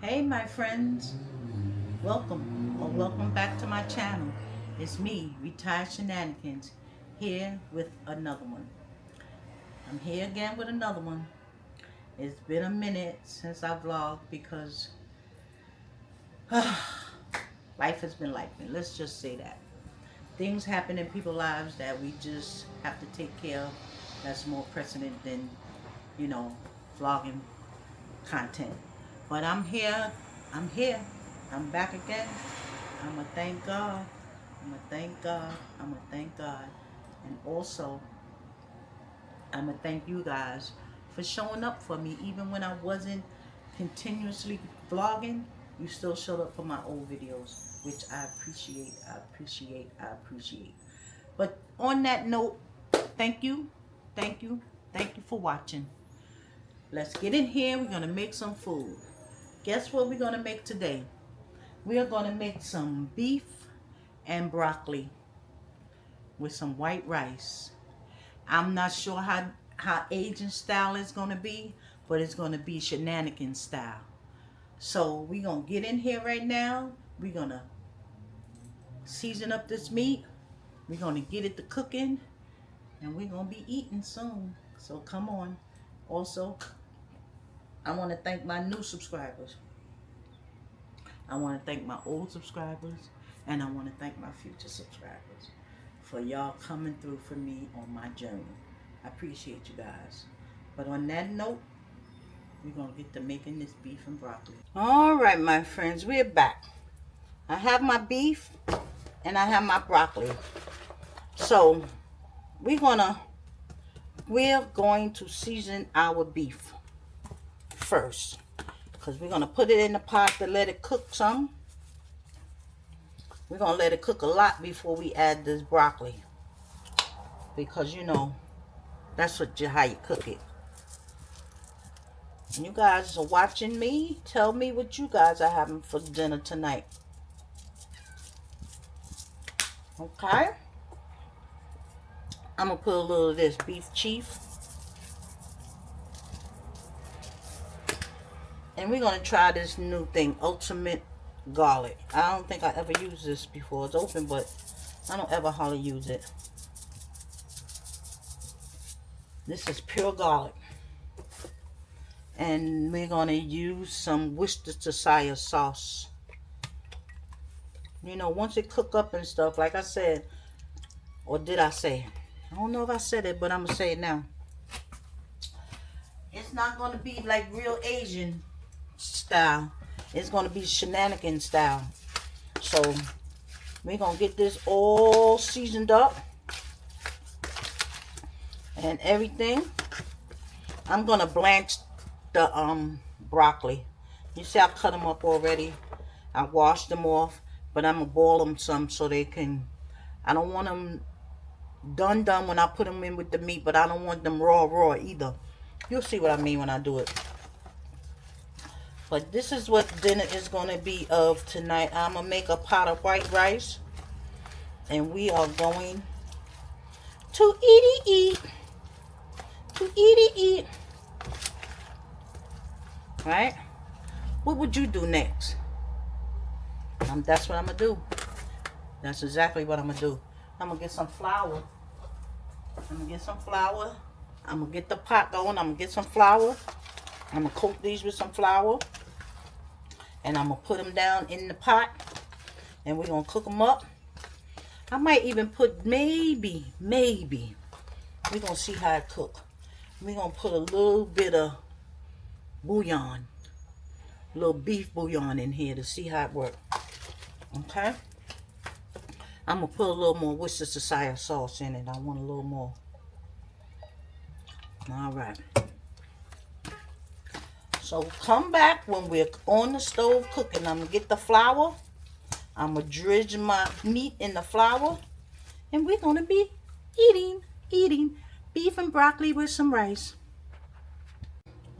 Hey my friends, welcome back to my channel. It's me, Retired Shenanigans, here with another one. I'm here again with another one. It's been a minute since I vlogged because life has been like me. Let's just say that. Things happen in people's lives that we just have to take care of. That's more precedent than, you know, vlogging content. But I'm here. I'm here. I'm back again. I'ma thank God. I'ma thank God. I'ma thank God. And also, I'ma thank you guys for showing up for me. Even when I wasn't continuously vlogging, you still showed up for my old videos, which I appreciate. I appreciate. I appreciate. But on that note, thank you. Thank you. Thank you for watching. Let's get in here. We're going to make some food. Guess what we're going to make today? We are going to make some beef and broccoli with some white rice. I'm not sure how Asian style is going to be, but it's going to be shenanigan style. So we're going to get in here right now. We're going to season up this meat. We're going to get it to cooking, and we're going to be eating soon. So come on. Also, I want to thank my new subscribers. I want to thank my old subscribers, and I want to thank my future subscribers for y'all coming through for me on my journey. I appreciate you guys. But on that note, we're going to get to making this beef and broccoli. All right, my friends, we're back. I have my beef and I have my broccoli. So we're going to season our beef first, because we're going to put it in the pot to let it cook some. We're going to let it cook a lot before we add this broccoli, because you know that's how you cook it. And you guys are watching me. Tell me what you guys are having for dinner tonight. Okay? I'm going to put a little of this beef chief. And we're going to try this new thing, ultimate garlic. I don't think I ever used this before. It's open, but I don't ever hardly use it. This is pure garlic. And we're going to use some Worcestershire sauce. You know, once it cook up and stuff, like I said, or did I say? I don't know if I said it, but I'm going to say it now. It's not going to be like real Asian style. It's going to be shenanigan style. So we're going to get this all seasoned up and everything. I'm going to blanch the broccoli. You see I cut them up already. I washed them off, but I'm going to boil them some so they can, I don't want them done when I put them in with the meat, but I don't want them raw either. You'll see what I mean when I do it. But this is what dinner is going to be of tonight. I'm going to make a pot of white rice, and we are going to eat. Right? What would you do next? That's what I'm going to do. That's exactly what I'm going to do. I'm going to get some flour. I'm going to get the pot going. I'm going to get some flour. I'm going to coat these with some flour. And I'm going to put them down in the pot. And we're going to cook them up. I might even put maybe. We're going to see how it cooks. We're going to put a little bit of bouillon. A little beef bouillon in here to see how it works. Okay? I'm going to put a little more Worcestershire sauce in it. I want a little more. Alright. So come back when we're on the stove cooking. I'm going to get the flour. I'm going to dredge my meat in the flour. And we're going to be eating beef and broccoli with some rice.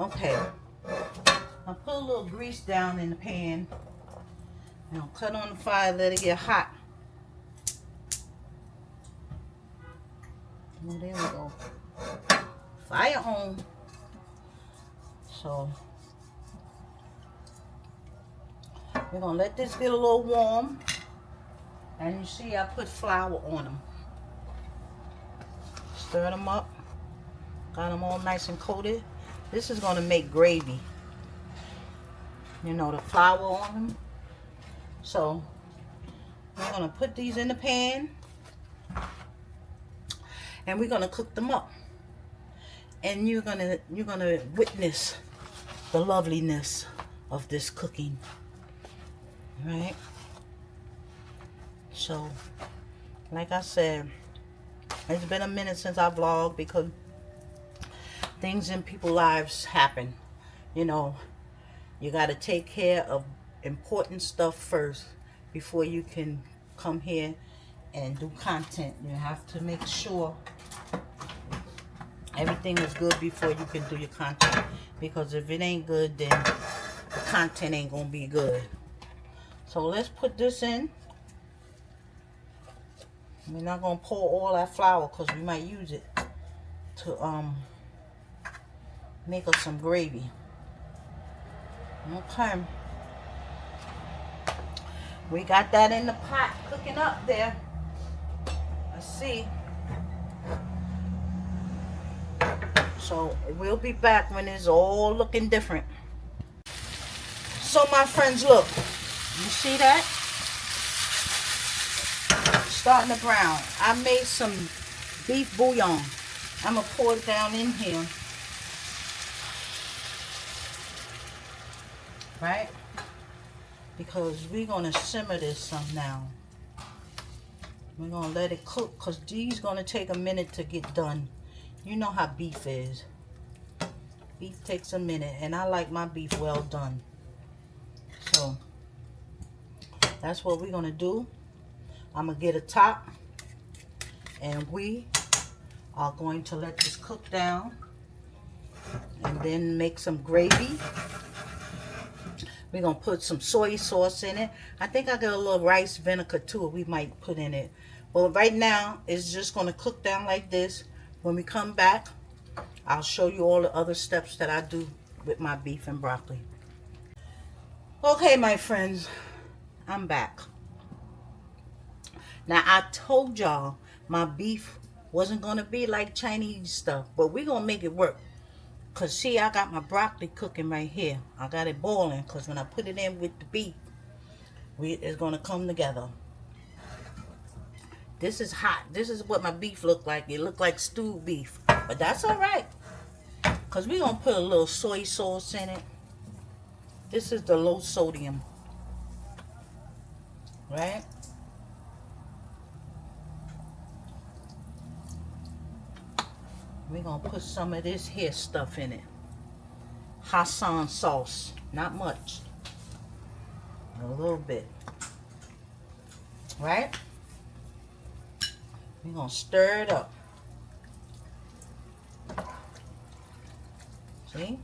Okay. I'll put a little grease down in the pan. And I'll cut on the fire, let it get hot. Oh, there we go. Fire on. So We're gonna let this get a little warm. And you see I put flour on them. Stir them up. Got them all nice and coated. This is gonna make gravy. You know, the flour on them. So we're gonna put these in the pan. And we're gonna cook them up. And you're gonna witness the loveliness of this cooking. Right? So, like I said, it's been a minute since I vlogged because things in people's lives happen. You know, you got to take care of important stuff first before you can come here and do content. You have to make sure everything is good before you can do your content. Because if it ain't good, then the content ain't going to be good. So let's put this in. We're not going to pour all that flour because we might use it to make us some gravy. Okay. We got that in the pot cooking up there. Let's see. So we'll be back when it's all looking different. So my friends, look. You see that? Starting to brown. I made some beef bouillon. I'm going to pour it down in here. Right? Because we're going to simmer this some now. We're going to let it cook because these going to take a minute to get done. You know how beef is. Beef takes a minute and I like my beef well done. So that's what we're going to do. I'm going to get a top and we are going to let this cook down and then make some gravy. We're going to put some soy sauce in it. I think I got a little rice vinegar too we might put in it. But right now it's just going to cook down like this. When we come back, I'll show you all the other steps that I do with my beef and broccoli. Okay, my friends, I'm back. Now, I told y'all my beef wasn't going to be like Chinese stuff, but we're going to make it work. Because, see, I got my broccoli cooking right here. I got it boiling because when I put it in with the beef, it's going to come together. This is hot. This is what my beef looked like. It looked like stewed beef. But that's all right. Because we're going to put a little soy sauce in it. This is the low sodium. Right? We're going to put some of this here stuff in it. Hassan sauce. Not much. A little bit. Right? We're going to stir it up. See?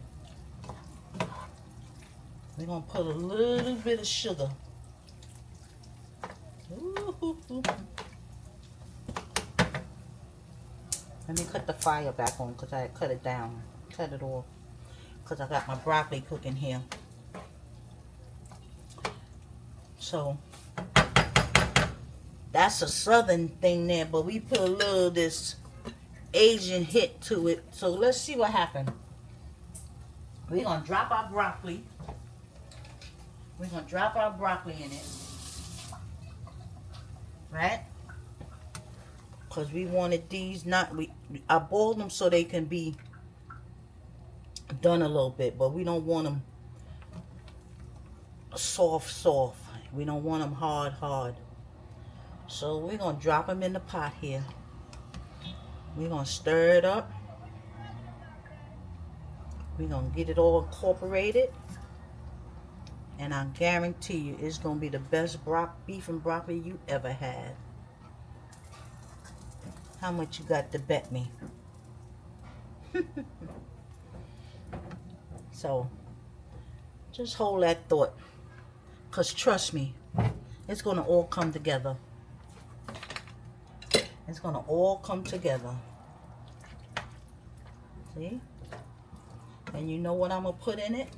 We're going to put a little bit of sugar. Ooh. Let me cut the fire back on because I cut it down. Cut it off. Because I got my broccoli cooking here. So, that's a southern thing there. But we put a little of this Asian hit to it. So, let's see what happened. We're going to drop our broccoli. We're going to drop our broccoli in it. Right? Because we wanted these I boiled them so they can be done a little bit. But we don't want them soft. We don't want them hard. So we're going to drop them in the pot here. We're going to stir it up. We're going to get it all incorporated. And I guarantee you it's going to be the best beef and broccoli you ever had. How much you got to bet me? So, just hold that thought. Because trust me, it's going to all come together. It's going to all come together. See? And you know what I'm going to put in it?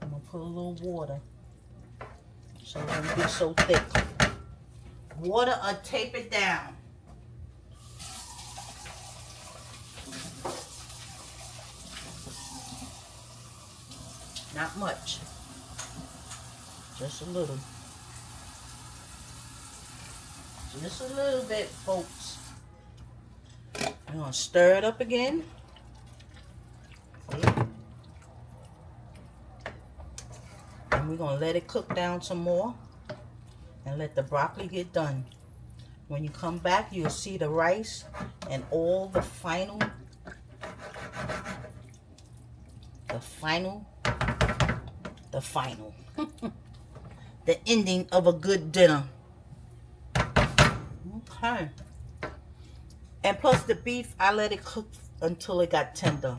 I'm going to put a little water so it won't be so thick. Water or tape it down. Not much. Just a little. Just a little bit, folks. I'm going to stir it up again. See? And we're going to let it cook down some more and let the broccoli get done. When you come back, you'll see the rice and all the final the ending of a good dinner. Okay. And plus the beef, I let it cook until it got tender.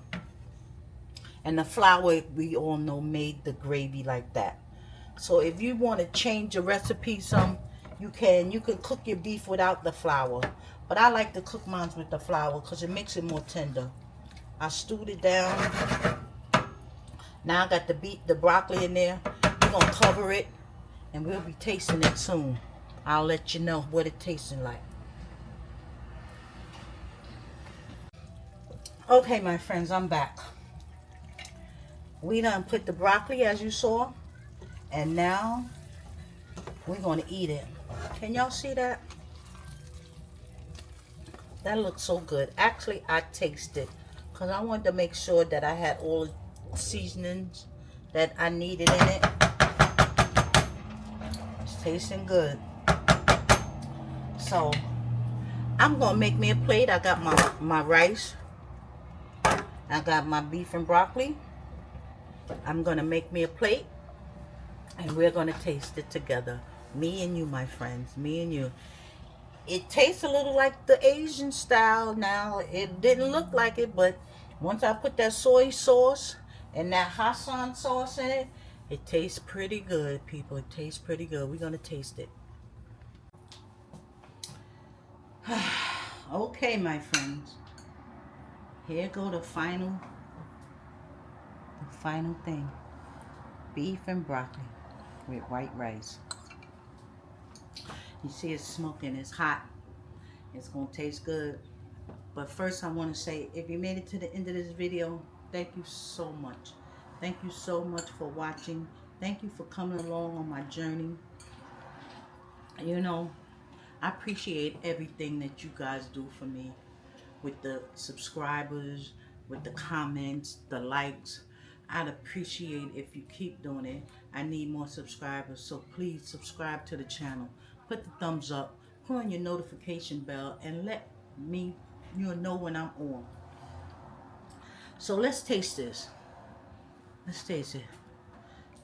And the flour, we all know, made the gravy like that. So if you want to change your recipe some, you can. You can cook your beef without the flour. But I like to cook mine with the flour because it makes it more tender. I stewed it down. Now I got the broccoli in there. We're going to cover it. And we'll be tasting it soon. I'll let you know what it tasting like. Okay, my friends, I'm back. We done put the broccoli, as you saw. And now we're going to eat it. Can y'all see that? That looks so good. Actually, I tasted because I wanted to make sure that I had all the seasonings that I needed in it. It's tasting good. So I'm going to make me a plate. I got my rice. I got my beef and broccoli. I'm going to make me a plate. And we're going to taste it together. Me and you, my friends. Me and you. It tastes a little like the Asian style now. It didn't look like it, but once I put that soy sauce and that Hassan sauce in it, it tastes pretty good, people. It tastes pretty good. We're going to taste it. Okay, my friends. Here go the final thing. Beef and broccoli with white rice. You see it's smoking, it's hot. It's gonna taste good. But first I want to say, if you made it to the end of this video, thank you so much. Thank you so much for watching. Thank you for coming along on my journey. You know, I appreciate everything that you guys do for me. With the subscribers, with the comments, the likes. I'd appreciate if you keep doing it. I need more subscribers, so please subscribe to the channel. Put the thumbs up, put on your notification bell, and let me know when I'm on. So let's taste this. Let's taste it.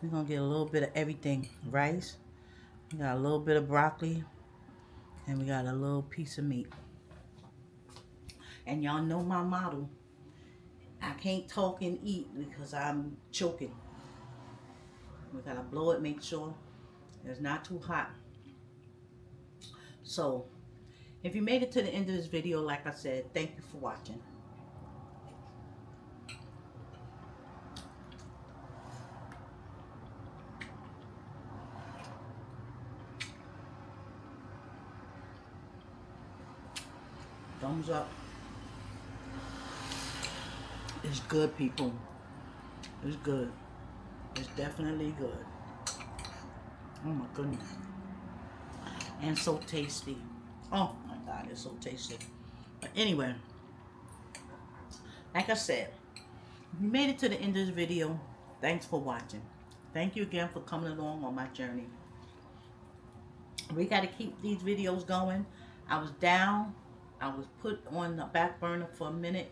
We're gonna get a little bit of everything. Rice, we got a little bit of broccoli, and we got a little piece of meat. And y'all know my motto. I can't talk and eat because I'm choking. We gotta blow it, make sure it's not too hot. So, if you made it to the end of this video, like I said, thank you for watching. Thumbs up. It's good, people. It's good. It's definitely good. Oh my goodness. And so tasty. Oh my God, it's so tasty. But anyway, like I said, if you made it to the end of this video, thanks for watching. Thank you again for coming along on my journey. We got to keep these videos going. I was down. I was put on the back burner for a minute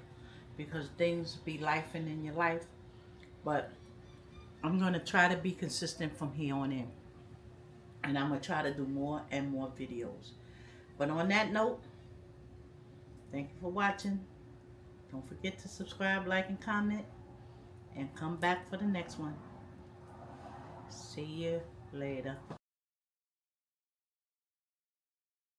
because things be lifing in your life. But I'm going to try to be consistent from here on in. And I'm going to try to do more and more videos. But on that note, thank you for watching. Don't forget to subscribe, like, and comment. And come back for the next one. See you later.